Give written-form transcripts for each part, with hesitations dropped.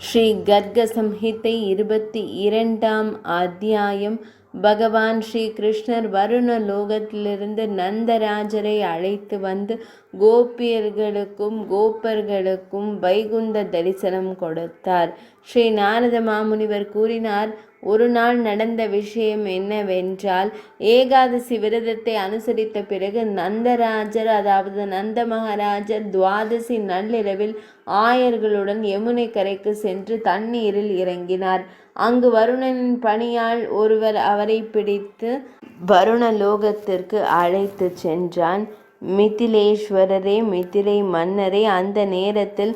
ஸ்ரீ கர்க சம்ஹிதை 22ஆம் அத்தியாயம். பகவான் ஸ்ரீ கிருஷ்ணர் வருண லோகத்திலிருந்து நந்தராஜரை அழைத்து வந்து கோபியர்களுக்கும் கோப்பர்களுக்கும் வைகுந்த தரிசனம் கொடுத்தார். ஸ்ரீ நாரத மாமுனிவர் கூறினார், ஒரு நாள் நடந்த விஷயம் என்னவென்றால், ஏகாதசி விரதத்தை அனுசரித்த பிறகு நந்தராஜர், அதாவது நந்த மகாராஜர், துவாதசி நள்ளிரவில் ஆயர்களுடன் யமுனை கரைக்கு சென்று தண்ணீரில் இறங்கினார். அங்கு வருணனின் பணியாள் ஒருவர் அவரை பிடித்து வருண லோகத்திற்கு அழைத்து சென்றான். மிதிலேஸ்வரரே, மிதிலை மன்னரே, அந்த நேரத்தில்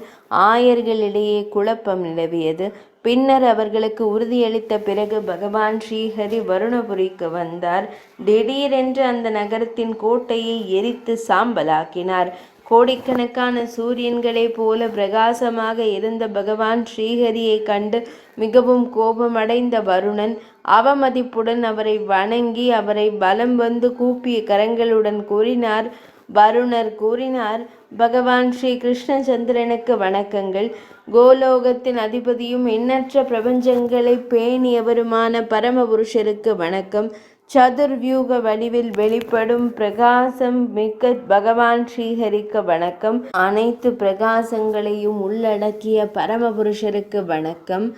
ஆயர்களிடையே குழப்பம் நிலவியது. பின்னர் அவர்களுக்கு உறுதியளித்த பிறகு பகவான் ஸ்ரீஹரி வருணபுரிக்கு வந்தார். திடீரென்று அந்த நகரத்தின் கோட்டையை எரித்து சாம்பலாக்கினார். கோடிக்கணக்கான சூரியன்களைப் போல பிரகாசமாக இருந்த பகவான் ஸ்ரீஹரியை கண்டு மிகவும் கோபமடைந்த வருணன் அவமதிப்புடன் அவரை வணங்கி அவரை பலம் வந்து கூப்பிய கரங்களுடன் கூறினார். வருணர் கூறினார், பகவான் ஸ்ரீ கிருஷ்ணச்சந்திரனுக்கு வணக்கங்கள். கோலோகத்தின் அதிபதியும் எண்ணற்ற பிரபஞ்சங்களை பேணியவருமான பரமபுருஷருக்கு வணக்கம். சதுர்வியூக வடிவில் வெளிப்படும் பிரகாசம் மிக்க பகவான் ஸ்ரீஹரிக்கு வணக்கம். அனைத்து பிரகாசங்களையும் உள்ளடக்கிய பரமபுருஷருக்கு வணக்கம்.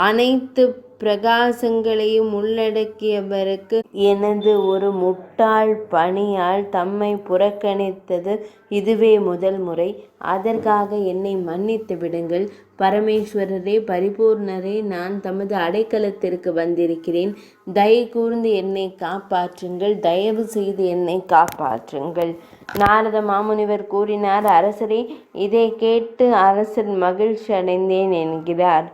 அனைத்து பிரகாசங்களையும் உள்ளடக்கியவருக்கு எனது ஒரு முட்டாள் பணியால் தம்மை புறக்கணித்தது இதுவே முதல் முறை. அதற்காக என்னை மன்னித்து விடுங்கள். பரமேஸ்வரரே, பரிபூர்ணரே, நான் தமது அடைக்கலத்திற்கு வந்திருக்கிறேன். தயை கூர்ந்து என்னை காப்பாற்றுங்கள். தயவு செய்து என்னை காப்பாற்றுங்கள். நாரத மாமுனிவர் கூறினார், அரசரே, இதை கேட்டு அரசர் மகிழ்ச்சி அடைந்தேன் என்கிறார்.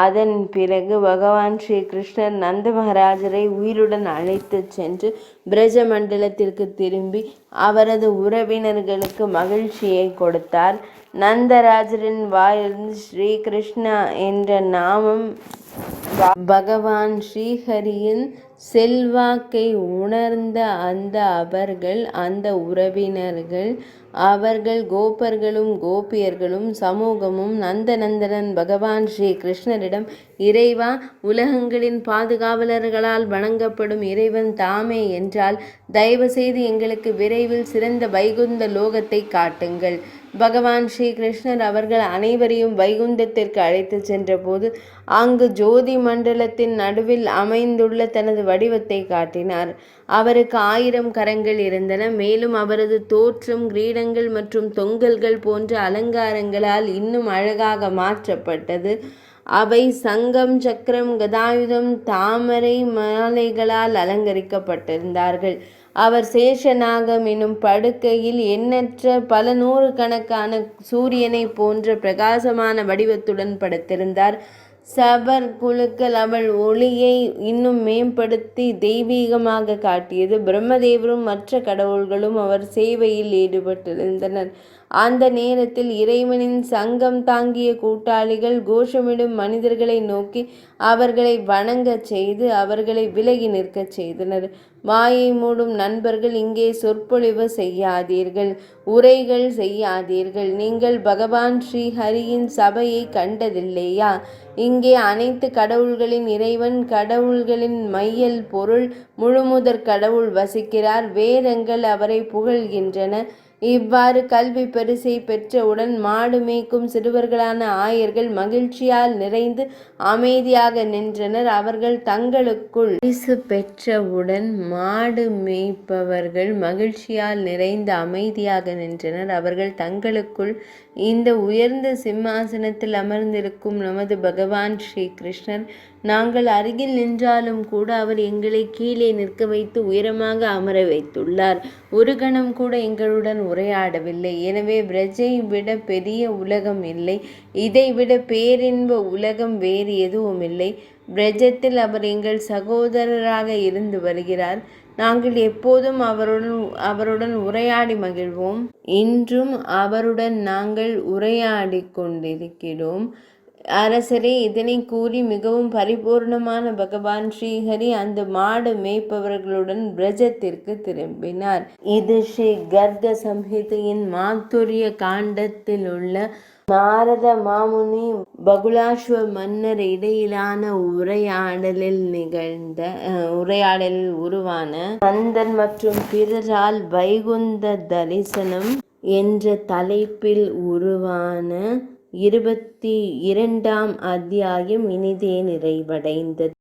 அதன் பிறகு பகவான் ஸ்ரீ கிருஷ்ணர் நந்த மகாராஜரை உயிருடன் அழைத்து சென்று பிரஜ மண்டலத்திற்கு திரும்பி அவரது உறவினர்களுக்கு மகிழ்ச்சியை கொடுத்தார். நந்தராஜரின் வாயிலிருந்து ஸ்ரீ கிருஷ்ணா என்ற நாமம் பகவான் ஸ்ரீஹரியின் செல்வாக்கை உணர்ந்த அந்த உறவினர்கள், அவர்கள் கோபர்களும் கோபியர்களும் சமூகமும் நந்தனந்தனன் பகவான் ஸ்ரீ கிருஷ்ணரிடம், இறைவா, உலகங்களின் பாதுகாவலர்களால் வணங்கப்படும் இறைவன் தாமே என்றால் தயவு செய்து எங்களுக்கு விரைவில் சிறந்த வைகுந்த லோகத்தை காட்டுங்கள். பகவான் ஸ்ரீ கிருஷ்ணர் அவர்கள் அனைவரையும் வைகுந்தத்திற்கு அழைத்து சென்றபோது அங்கு ஜோதி மண்டலத்தின் நடுவில் அமைந்துள்ள தனது வடிவத்தை காட்டினார். அவருக்கு 1000 கரங்கள் இருந்தன. மேலும் அவரது தோற்றம் கிரீடங்கள் மற்றும் தொங்கல்கள் போன்ற அலங்காரங்களால் இன்னும் அழகாக மாற்றப்பட்டது. அவை சங்கம், சக்கரம், கதாயுதம், தாமரை மாலைகளால் அலங்கரிக்கப்பட்டிருந்தார்கள். அவர் சேஷநாகம் எனும் படுக்கையில் எண்ணற்ற பல நூறுக்கணக்கான சூரியனை போன்ற பிரகாசமான வடிவத்துடன் படுத்திருந்தார். சபர் குழுக்கள் அவள் ஒளியை இன்னும் மேம்படுத்தி தெய்வீகமாக காட்டியது. பிரம்மதேவரும் மற்ற கடவுள்களும் அவர் சேவையில் ஈடுபட்டிருந்தனர். அந்த நேரத்தில் இறைவனின் சங்கம் தாங்கிய கூட்டாளிகள் கோஷமிடும் மனிதர்களை நோக்கி அவர்களை வணங்கச் செய்து அவர்களை விலகி நிற்கச் செய்தனர். வாயை மூடும் நண்பர்கள், இங்கே சொற்பொழிவு செய்யாதீர்கள், உரைகள் செய்யாதீர்கள். நீங்கள் பகவான் ஸ்ரீ ஹரியின் சபையை கண்டதில்லையா? இங்கே அனைத்து கடவுள்களின் இறைவன், கடவுள்களின் மையல் பொருள், முழுமுதற் கடவுள் வசிக்கிறார். வேதங்கள் அவரை புகழ்கின்றன. இவ்வாறு கல்வி பரிசை பெற்றவுடன் மாடு மேய்க்கும் சிறுவர்களான ஆயர்கள் மகிழ்ச்சியால் நிறைந்து அமைதியாக நின்றனர். அவர்கள் தங்களுக்குள் பரிசு பெற்றவுடன் மாடு மேய்ப்பவர்கள் மகிழ்ச்சியால் நிறைந்து அமைதியாக நின்றனர். அவர்கள் தங்களுக்குள், இந்த உயர்ந்த சிம்மாசனத்தில் அமர்ந்திருக்கும் நமது பகவான் ஸ்ரீ கிருஷ்ணர், நாங்கள் அருகில் நின்றாலும் கூட அவர் எங்களை கீழே நிற்க வைத்து உயரமாக அமர வைத்துள்ளார். ஒரு கணம் கூட எங்களுடன் உரையாடவில்லை. எனவே பிரஜை விட பெரிய உலகம் இல்லை. இதைவிட பேரின்ப உலகம் வேறு எதுவும் இல்லை. பிரஜத்தில் அவர் எங்கள் சகோதரராக இருந்து வருகிறார். நாங்கள் எப்போதும் அவருடன் உரையாடி மகிழ்வோம். இன்றும் அவருடன் நாங்கள் உரையாடி கொண்டிருக்கிறோம். அரசரே, இதனை கூறி மிகவும் பரிபூர்ணமான பகவான் ஸ்ரீஹரி அந்த மாடு மேய்ப்பவர்களுடன் பிரஜத்திற்கு திரும்பினார். இது ஸ்ரீ கர்க சம்ஹிதையின் மாத்துரிய காண்டத்தில் உள்ள நாரத மாமுனி பகுலாஸ்வ மன்னர் இடையிலான உரையாடலில் உருவான நந்தன் மற்றும் பிறரால் வைகுந்த தரிசனம் என்ற தலைப்பில் உருவான 22ஆம் அத்தியாயம் இனிதே நிறைவடைந்தது.